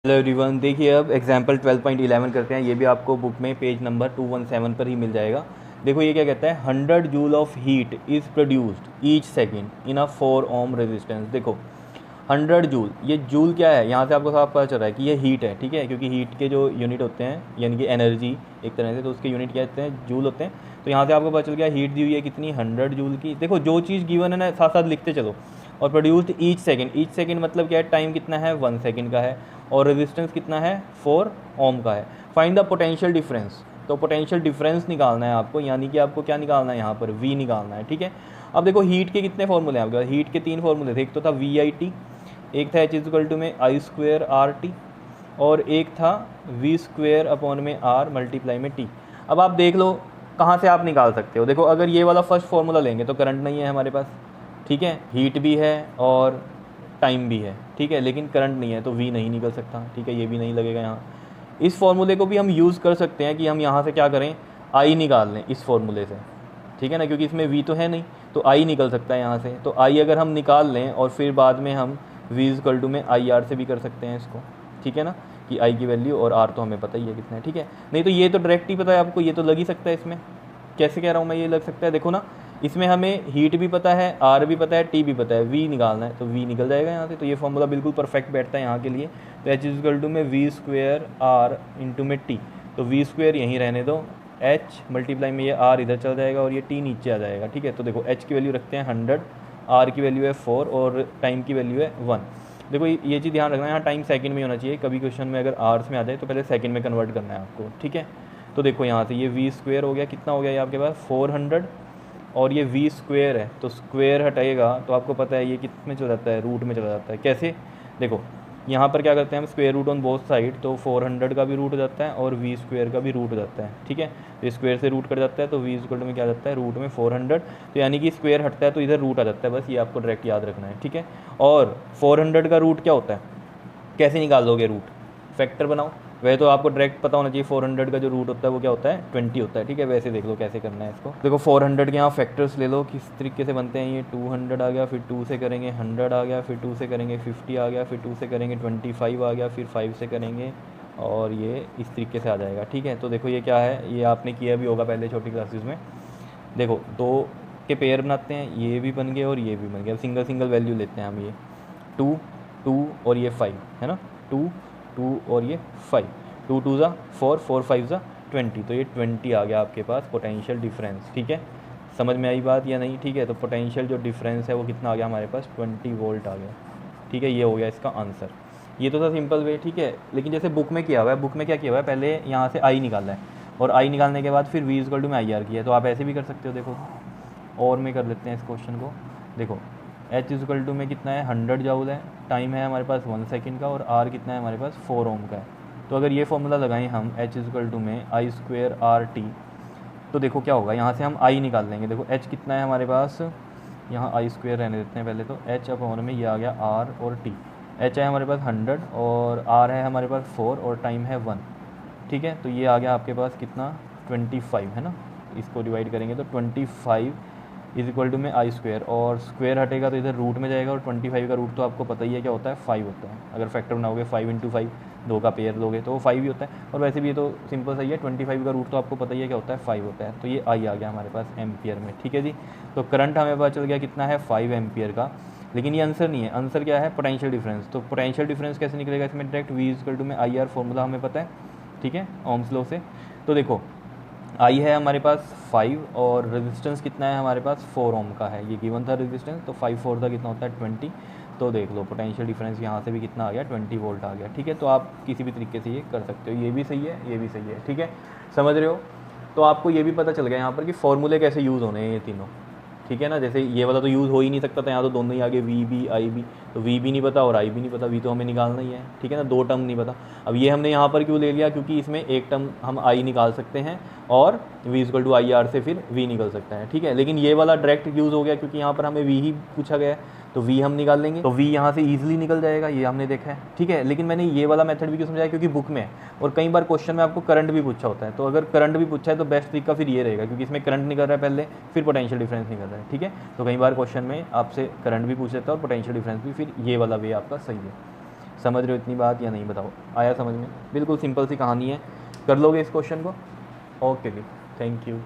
Hello everyone, देखिए अब example 12.11 करते हैं। ये भी आपको बुक में पेज नंबर 217 पर ही मिल जाएगा। देखो ये क्या कहता है, 100 joule of heat is produced each second in a 4 ohm resistance. देखो 100 जूल, ये जूल क्या है, यहाँ से आपको साफ पता चल रहा है कि ये हीट है, ठीक है, क्योंकि हीट के जो यूनिट होते हैं यानी कि एनर्जी एक तरह से, तो उसके यूनिट क्या होते हैं, जूल होते हैं। तो यहाँ से आपको पता चल गया हीट दी हुई है कितनी, 100 जूल की। देखो जो चीज़ गिवन है ना, साथ साथ लिखते चलो। और produced each second, each second मतलब क्या है, टाइम कितना है, 1 सेकेंड का है। और रेजिस्टेंस कितना है, 4 ओम का है। फाइंड द पोटेंशियल डिफरेंस, तो पोटेंशियल डिफरेंस निकालना है आपको, यानी कि आपको क्या निकालना है यहाँ पर, वी निकालना है, ठीक है। अब देखो हीट के कितने फॉर्मूले हैं आपके पास, हीट के 3 फॉर्मूले थे। एक तो था वी आई टी, एक था एच इजकल टू में आई स्क्वेयर आर टी, और एक था वी स्क्वेयर अपॉन में आर मल्टीप्लाई में टी। अब आप देख लो कहाँ से आप निकाल सकते हो। देखो अगर ये वाला फर्स्ट फार्मूला लेंगे तो करंट नहीं है हमारे पास, ठीक है, हीट भी है और टाइम भी है, ठीक है, लेकिन करंट नहीं है, तो वी नहीं निकल सकता, ठीक है, ये भी नहीं लगेगा यहाँ। इस फॉर्मूले को भी हम यूज़ कर सकते हैं कि हम यहाँ से क्या करें, आई निकाल लें इस फॉर्मूले से, ठीक है ना, क्योंकि इसमें वी तो है नहीं, तो आई निकल सकता है यहाँ से। तो आई अगर हम निकाल लें और फिर बाद में हम वी इक्वल टू में आई आर से भी कर सकते हैं इसको, ठीक है ना, कि आई की वैल्यू और आर तो हमें पता ही है कितना है, ठीक है। नहीं तो ये तो डायरेक्ट ही पता है आपको, ये तो लग ही सकता है इसमें। कैसे कह रहा हूँ मैं, ये लग सकता है, देखो ना, इसमें हमें हीट भी पता है, आर भी पता है, टी भी पता है, वी निकालना है, तो वी निकल जाएगा यहाँ से। तो ये फॉर्मूला बिल्कुल परफेक्ट बैठता है यहाँ के लिए। तो एच इजकल टू में वी स्क्वेयर आर इंटू में टी, तो वी स्क्वेयर यहीं रहने दो, एच मल्टीप्लाई में ये आर इधर चल जाएगा और ये टी नीचे आ जाएगा, ठीक है। तो देखो एच की वैल्यू रखते हैं 100, आर की वैल्यू है 4 और टाइम की वैल्यू है 1। देखो ये चीज़ ध्यान रखना है, यहाँ टाइम सेकंड में होना चाहिए, कभी क्वेश्चन में अगर आवर्स में आ जाए तो पहले सेकंड में कन्वर्ट करना है आपको, ठीक है। तो देखो यहाँ से ये वी स्क्वेयर हो गया, कितना हो गया ये आपके पास 400, और ये वी स्क्वेयर है, तो स्क्वेयर हटाएगा तो आपको पता है ये किस में चला जाता है, रूट में चला जाता है। कैसे, देखो यहाँ पर क्या करते हैं हम, square root on both side, तो 400 का भी रूट हो जाता है और वी स्क्वेयर का भी रूट हो जाता है, ठीक है। तो स्क्वेयर से रूट कट जाता है, तो वी स्क्वेयर में क्या जाता है, रूट में 400, तो यानी कि स्क्वेयर हटता है तो इधर रूट आ जाता है, बस ये आपको डायरेक्ट याद रखना है, ठीक है। और 400 का रूट क्या होता है, कैसे निकाल दोगे रूट, फैक्टर बनाओ। वैसे तो आपको डायरेक्ट पता होना चाहिए 400 का जो रूट होता है वो क्या होता है, 20 होता है, ठीक है। वैसे देख लो कैसे करना है इसको। देखो 400 के यहाँ फैक्टर्स ले लो, किस तरीके से बनते हैं ये, 200 आ गया, फिर 2 से करेंगे 100 आ गया, फिर 2 से करेंगे 50 आ गया, फिर 2 से करेंगे 25 आ गया, फिर 5 से करेंगे, और ये इस तरीके से आ जाएगा, ठीक है। तो देखो ये क्या है, ये आपने किया भी होगा पहले छोटी क्लासेस में। देखो 2 के पेयर बनाते हैं, ये भी बन गए और ये भी बन गया, सिंगल सिंगल वैल्यू लेते हैं हम, ये 2 2 और ये 5 है ना, 2 2 और ये 5, 2 2 ज़ा 4, 4 5 ज़ा 20, तो ये 20 आ गया आपके पास पोटेंशियल डिफरेंस, ठीक है। समझ में आई बात या नहीं, ठीक है। तो पोटेंशियल जो डिफरेंस है वो कितना आ गया हमारे पास, 20 वोल्ट आ गया, ठीक है। ये हो गया इसका आंसर। ये तो था सिंपल वे, ठीक है। लेकिन जैसे बुक में किया हुआ है, बुक में क्या किया हुआ है, पहले यहाँ से आई निकाला है और आई निकालने के बाद फिर वी इक्वल टू में आई आर किया है, तो आप ऐसे भी कर सकते हो। देखो और में कर लेते हैं इस क्वेश्चन को। देखो एच इक्वल टू में कितना है, 100 जाउल है, टाइम है हमारे पास 1 सेकेंड का, और आर कितना है हमारे पास 4 ओम का है। तो अगर ये फॉर्मूला लगाएं हम, एच इक्वल टू में आई स्क्वेयर आर टी, तो देखो क्या होगा, यहाँ से हम आई निकाल लेंगे। देखो एच कितना है हमारे पास, यहाँ आई स्क्वेयर रहने देते हैं पहले, तो एच अपॉन में ये आ गया आर और टी। एच है हमारे पास 100 और आर है हमारे पास 4 और टाइम है 1, ठीक है। तो ये आ गया आपके पास कितना, 25 है ना। इसको डिवाइड करेंगे तो 25 इज इक्वल टू में आई स्क्वेयर, और स्क्वेयर हटेगा तो इधर रूट में जाएगा, और 25 का रूट तो आपको पता ही है क्या होता है, 5 होता है। अगर फैक्टर बनाओगे 5 इंटू 5, 2 का पेयर लोगे तो वो 5 ही होता है। और वैसे भी ये तो सिंपल सही है, 25 का रूट तो आपको पता ही है क्या होता है, 5 होता है। तो ये आई आ गया हमारे पास एम्पियर में, ठीक है जी। तो करंट हमें पता चल गया कितना है, 5 एम्पियर का। लेकिन ये आंसर नहीं है, आंसर क्या है, पोटेंशियल डिफरेंस। तो पोटेंशियल डिफरेंस कैसे निकलेगा इसमें, डायरेक्ट वी इक्वल टू में आई आर फॉर्मूला हमें पता है, ठीक है, ओम्स लॉ से। तो देखो आई है हमारे पास 5 और रेजिस्टेंस कितना है हमारे पास, 4 ओम का है, ये गिवन था रेजिस्टेंस, तो 5 4 का कितना होता है 20। तो देख लो पोटेंशियल डिफरेंस यहाँ से भी कितना आ गया, 20 वोल्ट आ गया, ठीक है। तो आप किसी भी तरीके से ये कर सकते हो, ये भी सही है, ये भी सही है, ठीक है, समझ रहे हो। तो आपको ये भी पता चल गया यहाँ पर कि फॉर्मूले कैसे यूज़ होने हैं ये तीनों, ठीक है ना। जैसे ये वाला तो यूज़ हो ही नहीं सकता था, यहाँ तो दोनों ही आगे वी भी आई भी, तो वी भी नहीं पता और आई भी नहीं पता, वी तो हमें निकालना ही है, ठीक है ना, 2 टर्म नहीं पता। अब ये हमने यहाँ पर क्यों ले लिया, क्योंकि इसमें एक टर्म हम आई निकाल सकते हैं और V equal to I R से फिर वी निकल सकता है, ठीक है। लेकिन ये वाला डायरेक्ट यूज़ हो गया क्योंकि यहाँ पर हमें वी ही पूछा गया है, तो वी हम निकाल लेंगे, तो वी यहाँ से ईजिली निकल जाएगा, ये हमने देखा है, ठीक है। लेकिन मैंने ये वाला मेथड भी क्यों समझाया, क्योंकि बुक में है और कई बार क्वेश्चन में आपको करंट भी पूछा होता है। तो अगर करंट भी पूछा है तो बेस्ट तरीका फिर ये रहेगा, क्योंकि इसमें करंट निकल रहा है पहले, फिर पोटेंशियल डिफरेंस निकल रहा है, ठीक है। तो कई बार क्वेश्चन में आपसे करंट भी पूछ लेता है और पोटेंशियल डिफरेंस भी, फिर ये वाला वे आपका सही है, समझ रहे हो इतनी बात या नहीं, बताओ आया समझ में? बिल्कुल सिंपल सी कहानी है, कर लोगे इस क्वेश्चन को? ओके जी, थैंक यू।